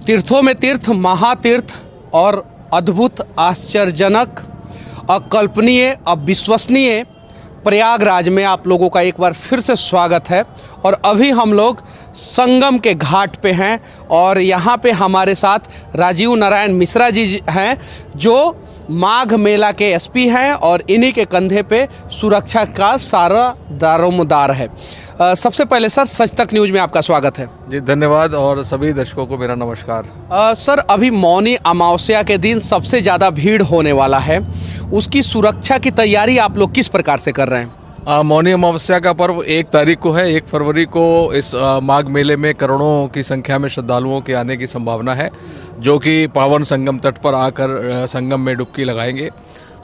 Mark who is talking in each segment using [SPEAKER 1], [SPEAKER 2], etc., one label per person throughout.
[SPEAKER 1] तीर्थों में तीर्थ, महातीर्थ और अद्भुत, आश्चर्यजनक, अकल्पनीय, अविश्वसनीय प्रयागराज में आप लोगों का एक बार फिर से स्वागत है। और अभी हम लोग संगम के घाट पे हैं और यहाँ पे हमारे साथ राजीव नारायण मिश्रा जी हैं जो माघ मेला के एसपी हैं और इन्हीं के कंधे पे सुरक्षा का सारा दारोमदार है। सबसे पहले सर, सच तक न्यूज़ में आपका स्वागत है।
[SPEAKER 2] जी धन्यवाद और सभी दर्शकों को मेरा नमस्कार।
[SPEAKER 1] सर, अभी मौनी अमावस्या के दिन सबसे ज़्यादा भीड़ होने वाला है, उसकी सुरक्षा की तैयारी आप लोग किस प्रकार से कर रहे हैं?
[SPEAKER 2] मौनी अमावस्या का पर्व 1 तारीख को है। 1 फरवरी को इस माघ मेले में करोड़ों की संख्या में श्रद्धालुओं के आने की संभावना है, जो कि पावन संगम तट पर आकर संगम में डुबकी लगाएंगे।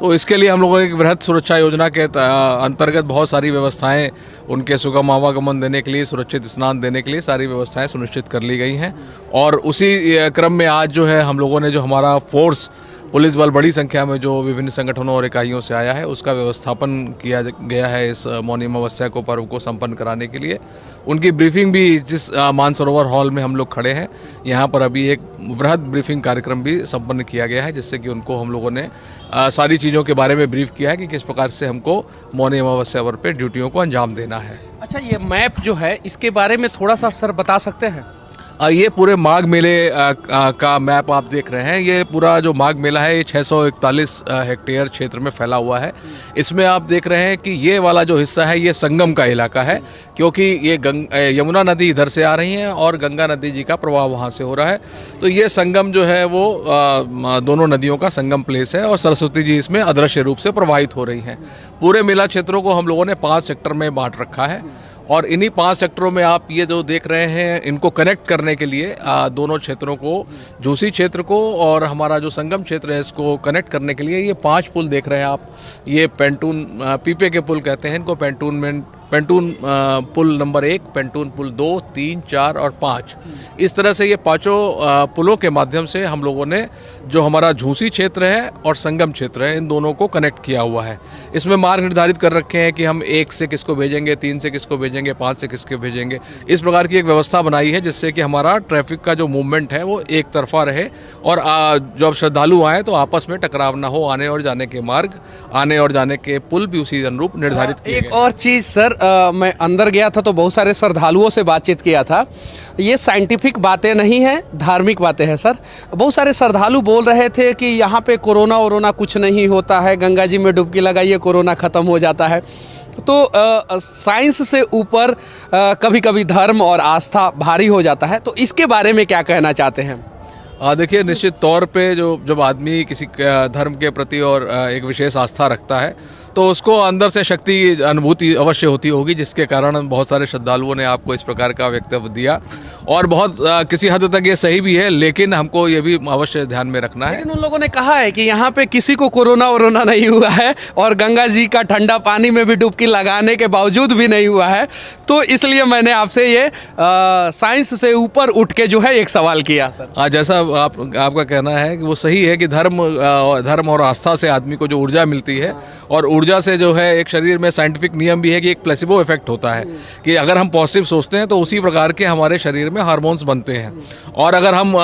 [SPEAKER 2] तो इसके लिए हम लोगों ने एक वृहद सुरक्षा योजना के अंतर्गत बहुत सारी व्यवस्थाएं उनके सुगम आवागमन देने के लिए, सुरक्षित स्नान देने के लिए सारी व्यवस्थाएं सुनिश्चित कर ली गई हैं। और उसी क्रम में आज जो है हम लोगों ने जो हमारा फोर्स पुलिस बल बड़ी संख्या में जो विभिन्न संगठनों और इकाइयों से आया है, उसका व्यवस्थापन किया गया है इस मौनी अमावस्या को पर्व को संपन्न कराने के लिए। उनकी ब्रीफिंग भी जिस मानसरोवर हॉल में हम लोग खड़े हैं, यहाँ पर अभी एक वृहद ब्रीफिंग कार्यक्रम भी संपन्न किया गया है, जिससे कि उनको हम लोगों ने सारी चीज़ों के बारे में ब्रीफ किया है कि किस प्रकार से हमको मौनी अमावस्या पर पे ड्यूटियों को अंजाम देना है।
[SPEAKER 1] अच्छा, ये मैप जो है इसके बारे में थोड़ा सा सर बता सकते हैं?
[SPEAKER 2] ये पूरे माघ मेले का मैप आप देख रहे हैं। ये पूरा जो माघ मेला है ये 641 हेक्टेयर क्षेत्र में फैला हुआ है। इसमें आप देख रहे हैं कि ये वाला जो हिस्सा है ये संगम का इलाका है, क्योंकि ये यमुना नदी इधर से आ रही है और गंगा नदी जी का प्रवाह वहाँ से हो रहा है। तो ये संगम जो है वो दोनों नदियों का संगम प्लेस है और सरस्वती जी इसमें अदृश्य रूप से प्रवाहित हो रही हैं। पूरे मेला क्षेत्रों को हम लोगों ने 5 सेक्टर में बांट रखा है और इन्हीं 5 सेक्टरों में आप ये जो देख रहे हैं, इनको कनेक्ट करने के लिए दोनों क्षेत्रों को, झूसी क्षेत्र को और हमारा जो संगम क्षेत्र है, इसको कनेक्ट करने के लिए ये 5 पुल देख रहे हैं आप। ये पेंटून पीपे के पुल कहते हैं इनको। पेंटून पुल नंबर 1, पेंटून पुल 2, 3, 4 और 5, इस तरह से ये 5 पुलों के माध्यम से हम लोगों ने जो हमारा झूसी क्षेत्र है और संगम क्षेत्र है, इन दोनों को कनेक्ट किया हुआ है। इसमें मार्ग निर्धारित कर रखे हैं कि हम 1 से किसको भेजेंगे, 3 से किसको भेजेंगे, 5 से किसको भेजेंगे। इस प्रकार की एक व्यवस्था बनाई है जिससे कि हमारा ट्रैफिक का जो मूवमेंट है वो एक तरफा रहे और जब श्रद्धालु आए तो आपस में टकराव ना हो। आने और जाने के मार्ग, आने और जाने के पुल भी उसी अनुरूप निर्धारित किए गए।
[SPEAKER 1] एक और चीज़ सर, मैं अंदर गया था तो बहुत सारे श्रद्धालुओं से बातचीत किया था। ये साइंटिफिक बातें नहीं हैं, धार्मिक बातें हैं सर। बहुत सारे श्रद्धालु बोल रहे थे कि यहाँ पे कोरोना कुछ नहीं होता है, गंगा जी में डुबकी लगाइए, कोरोना ख़त्म हो जाता है। तो साइंस से ऊपर कभी कभी धर्म और आस्था भारी हो जाता है, तो इसके बारे में क्या कहना चाहते हैं?
[SPEAKER 2] देखिए, निश्चित तौर पे जब आदमी किसी धर्म के प्रति और एक विशेष आस्था रखता है तो उसको अंदर से शक्ति अनुभूति अवश्य होती होगी, जिसके कारण बहुत सारे श्रद्धालुओं ने आपको इस प्रकार का वक्तव्य दिया और बहुत किसी हद तक ये सही भी है, लेकिन हमको ये भी अवश्य ध्यान में रखना है।
[SPEAKER 1] लेकिन उन लोगों ने कहा है कि यहाँ पे किसी को कोरोना नहीं हुआ है और गंगा जी का ठंडा पानी में भी डुबकी लगाने के बावजूद भी नहीं हुआ है। तो इसलिए मैंने आपसे ये साइंस से ऊपर उठ के जो है एक सवाल किया सर।
[SPEAKER 2] जैसा आपका कहना है कि वो सही है कि धर्म और आस्था से आदमी को जो ऊर्जा मिलती है, और ऊर्जा से जो है एक शरीर में साइंटिफिक नियम भी है कि एक प्लेसिबो इफेक्ट होता है कि अगर हम पॉजिटिव सोचते हैं तो उसी प्रकार के हमारे शरीर में हार्मोन्स बनते हैं, और अगर हम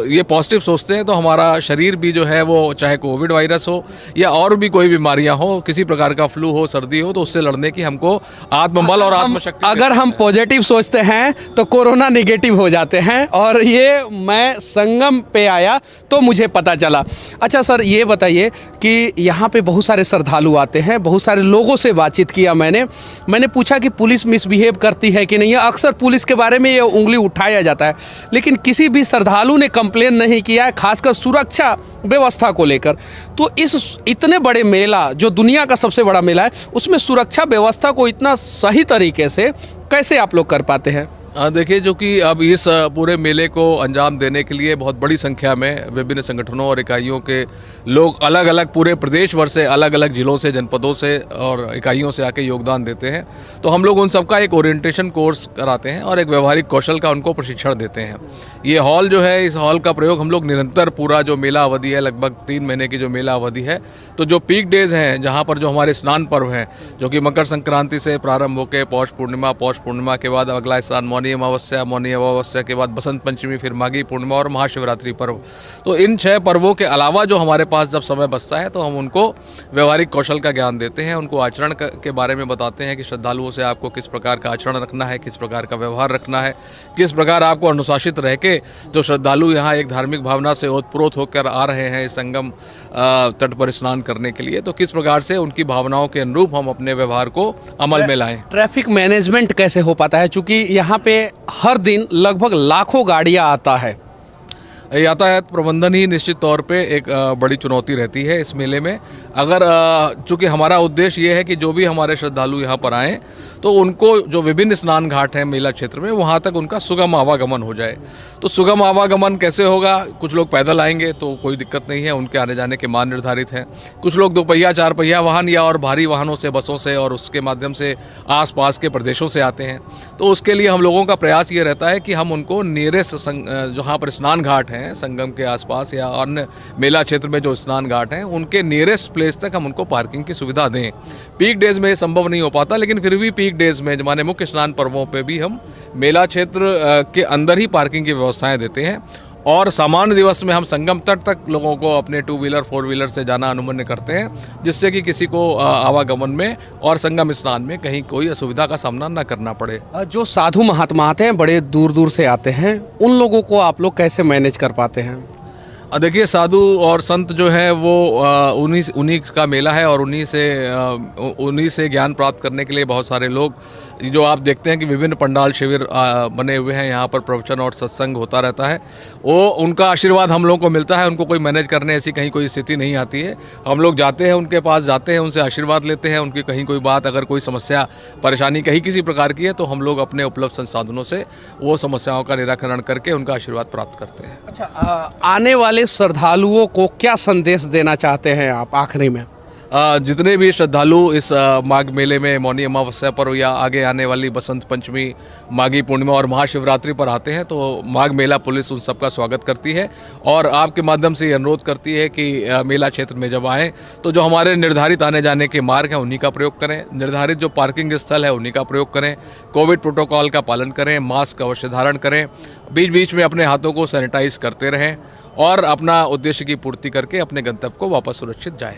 [SPEAKER 2] ये पॉजिटिव सोचते हैं तो हमारा शरीर भी जो है वो, चाहे कोविड वायरस हो या और भी कोई बीमारियां हो, किसी प्रकार का फ्लू हो, सर्दी हो, तो उससे लड़ने की हमको आत्मबल और आत्मशक्ति।
[SPEAKER 1] अगर हम पॉजिटिव सोचते हैं तो कोरोना निगेटिव हो जाते हैं, और ये मैं संगम पे आया तो मुझे पता चला। अच्छा सर, ये बताइए कि यहाँ पे बहुत सारे श्रद्धालु आते हैं, बहुत सारे लोगों से बातचीत किया मैंने पूछा कि पुलिस मिसबिहेव करती है कि नहीं। अक्सर पुलिस के बारे में ये उंगली उठाया जाता है, लेकिन किसी भी श्रद्धालु ने कंप्लेन नहीं किया है, खासकर सुरक्षा व्यवस्था को लेकर। तो इस इतने बड़े मेला, जो दुनिया का सबसे बड़ा मेला है, उसमें सुरक्षा व्यवस्था को इतना सही तरीके से कैसे आप लोग कर पाते हैं?
[SPEAKER 2] देखिए, जो कि अब इस पूरे मेले को अंजाम देने के लिए बहुत बड़ी संख्या में विभिन्न संगठनों और इकाइयों के लोग अलग अलग पूरे प्रदेश भर से, अलग अलग जिलों से, जनपदों से और इकाइयों से आके योगदान देते हैं। तो हम लोग उन सबका एक ओरिएंटेशन कोर्स कराते हैं और एक व्यवहारिक कौशल का उनको प्रशिक्षण देते हैं। ये हॉल जो है, इस हॉल का प्रयोग हम लोग निरंतर पूरा जो मेला अवधि है, लगभग 3 महीने की जो मेला अवधि है, तो जो पीक डेज हैं, जहाँ पर जो हमारे स्नान पर्व हैं, जो कि मकर संक्रांति से प्रारंभ होकर पौष पूर्णिमा के बाद अगला स्नान मौनी अमावस्या के बाद बसंत पंचमी, फिर माघी पूर्णिमा और महाशिवरात्रि पर्व। तो इन 6 पर्वों के अलावा जो हमारे पास जब समय बचता है तो हम उनको व्यवहारिक कौशल का ज्ञान देते हैं, उनको आचरण के बारे में बताते हैं कि श्रद्धालुओं से आपको किस प्रकार का आचरण रखना है, किस प्रकार का व्यवहार रखना है, किस प्रकार आपको अनुशासित रह के जो श्रद्धालु यहाँ एक धार्मिक भावना से ओतप्रोत होकर आ रहे हैं इस संगम तट पर स्नान करने के लिए, तो किस प्रकार से उनकी भावनाओं के अनुरूप हम अपने व्यवहार को अमल में लाएं।
[SPEAKER 1] ट्रैफिक मैनेजमेंट कैसे हो पाता है, चूँकि यहाँ पे हर दिन लगभग लाखों गाड़ियाँ आता है।
[SPEAKER 2] यातायात प्रबंधन ही निश्चित तौर पे एक बड़ी चुनौती रहती है इस मेले में। अगर चूँकि हमारा उद्देश्य ये है कि जो भी हमारे श्रद्धालु यहाँ पर आएँ तो उनको जो विभिन्न स्नान घाट हैं मेला क्षेत्र में वहाँ तक उनका सुगम आवागमन हो जाए। तो सुगम आवागमन कैसे होगा, कुछ लोग पैदल आएंगे तो कोई दिक्कत नहीं है, उनके आने जाने के मार्ग निर्धारित हैं। कुछ लोग 2 पहिया 4 पहिया वाहन या और भारी वाहनों से, बसों से और उसके माध्यम से आसपास के प्रदेशों से आते हैं। तो उसके लिए हम लोगों का प्रयास ये रहता है कि हम उनको नियरेस्ट जहाँ पर स्नान घाट हैं संगम के आसपास या अन्य मेला क्षेत्र में जो स्नान घाट हैं उनके नियरेस्ट प्लेस तक हम उनको पार्किंग की सुविधा दें। पीक डेज में ये संभव नहीं हो पाता, लेकिन फिर भी पीक डेज में माने मुख्य स्नान पर्वों पे भी हम मेला क्षेत्र के अंदर ही पार्किंग की व्यवस्थाएं देते हैं। और सामान्य दिवस में हम संगम तट तक लोगों को अपने 2 व्हीलर 4 व्हीलर से जाना अनुमन्य करते हैं, जिससे कि किसी को आवागमन में और संगम स्नान में कहीं कोई असुविधा का सामना न करना पड़े। जो
[SPEAKER 1] साधु महात्मा आते हैं, बड़े दूर दूर से आते हैं, उन लोगों को आप लोग कैसे मैनेज कर पाते हैं?
[SPEAKER 2] देखिए, साधु और संत जो है वो उन्हीं का मेला है और उन्हीं से ज्ञान प्राप्त करने के लिए बहुत सारे लोग, जो आप देखते हैं कि विभिन्न पंडाल शिविर बने हुए हैं, यहाँ पर प्रवचन और सत्संग होता रहता है, वो उनका आशीर्वाद हम लोगों को मिलता है। उनको कोई मैनेज करने ऐसी कहीं कोई स्थिति नहीं आती है। हम लोग जाते हैं, उनके पास जाते हैं, उनसे आशीर्वाद लेते हैं। उनकी कहीं कोई बात, अगर कोई समस्या परेशानी कहीं किसी प्रकार की है तो हम लोग अपने उपलब्ध संसाधनों से वो समस्याओं का निराकरण करके उनका आशीर्वाद प्राप्त करते हैं।
[SPEAKER 1] अच्छा, आने वाले श्रद्धालुओं को क्या संदेश देना चाहते हैं आप आखिरी में?
[SPEAKER 2] जितने भी श्रद्धालु इस माघ मेले में मौनी अमावस्या पर या आगे आने वाली बसंत पंचमी, माघी पूर्णिमा और महाशिवरात्रि पर आते हैं, तो माघ मेला पुलिस उन सबका स्वागत करती है और आपके माध्यम से ये अनुरोध करती है कि मेला क्षेत्र में जब आएँ तो जो हमारे निर्धारित आने जाने के मार्ग हैं उन्हीं का प्रयोग करें, निर्धारित जो पार्किंग स्थल है उन्हीं का प्रयोग करें, कोविड प्रोटोकॉल का पालन करें, मास्क अवश्य धारण करें, बीच बीच में अपने हाथों को सैनिटाइज करते रहें और अपना उद्देश्य की पूर्ति करके अपने गंतव्य को वापस सुरक्षित जाएं।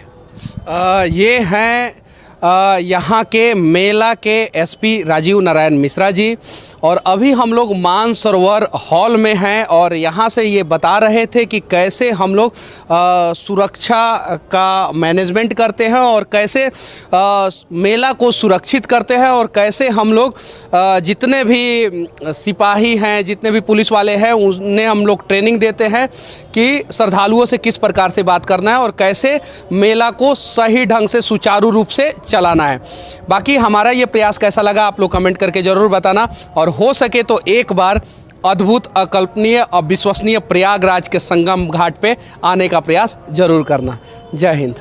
[SPEAKER 1] ये हैं यहाँ के मेला के एसपी राजीव नारायण मिश्रा जी, और अभी हम लोग मानसरोवर हॉल में हैं और यहाँ से ये बता रहे थे कि कैसे हम लोग सुरक्षा का मैनेजमेंट करते हैं और कैसे मेला को सुरक्षित करते हैं और कैसे हम लोग जितने भी सिपाही हैं, जितने भी पुलिस वाले हैं, उन्हें हम लोग ट्रेनिंग देते हैं कि श्रद्धालुओं से किस प्रकार से बात करना है और कैसे मेला को सही ढंग से सुचारू रूप से चलाना है। बाकी हमारा ये प्रयास कैसा लगा आप लोग कमेंट करके ज़रूर बताना, और हो सके तो एक बार अद्भुत, अकल्पनीय, अविश्वसनीय प्रयागराज के संगम घाट पे आने का प्रयास जरूर करना। जय हिंद।